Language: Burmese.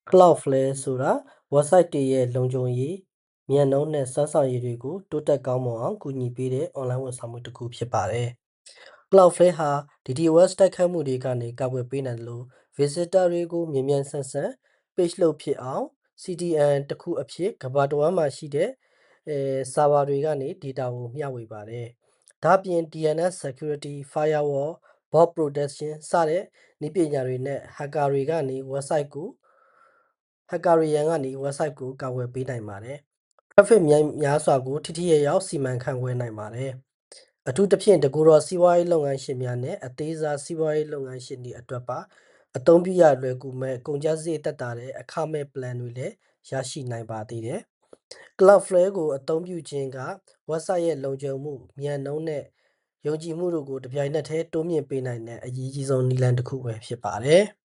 Cloudflare ဆိုတာ website တွေရဲ့လုံခြုံရေးမြန်နှုန်းနဲ့စွမ်းဆောင်ရည်တွေကိုတိုးတက်ကောင်းမွန်အောင်ကူညီပေးတဲ့ online ဝန်ဆောင်မှုတစ်ခုဖြစ်ပါတယ်။ Cloudflare ဟာ DDoS တိုက်ခိုက်မှုတွေကနေကာကွယ်ပေးနိုင်တယ်လို့ visitor တွေကိုမြန်မြန်ဆန်ဆန် page load ဖြစ်အောင် CDN တစ်ခုအဖြစ်ကမ္ဘာတစ်ဝန်းမှာရှိတဲ့server တွေကနေ data ကိုမျှဝေပါတယ်။ဒါ့အပြင် DNS security firewall bot protection စတဲ့နည်းပညာတွေနဲ့ hacker တွေရန်ကနေ website ကိုကာကွယ်ပေးနိုင်ပါတယ်။ traffic များစွာကိုထိထိရောက်စီမံခန့်ခွဲနိုင်ပါတယ်။အထူးသဖြင့်တကူတော်စီးပွားရေးလုပ်ငန်းရှင်များနဲ့အသေးစားစီးပွားရေးလုပ်ငန်းရှင်တွေအတွက်ပါအသုံးပြုရလွယ်ကူမဲ့ကုန်ကျစရိတ်သက်သာတဲ့အခမဲ့ plan တွေလည်းရရှိနိုင်ပါသေးတယ်။ Cloudflare ကိုအသုံးပြုခြင်းက website ရဲ့လုံခြုံမှုမြန်နှုန်းနဲ့ယုံကြည်မှုတို့ကိုတစ်ပြိုင်နက်တည်းတိုးမြင့်ပေးနိုင်တဲ့အရေးကြီးဆုံးနည်းလမ်းတစ်ခုပဲဖြစ်ပါတယ်။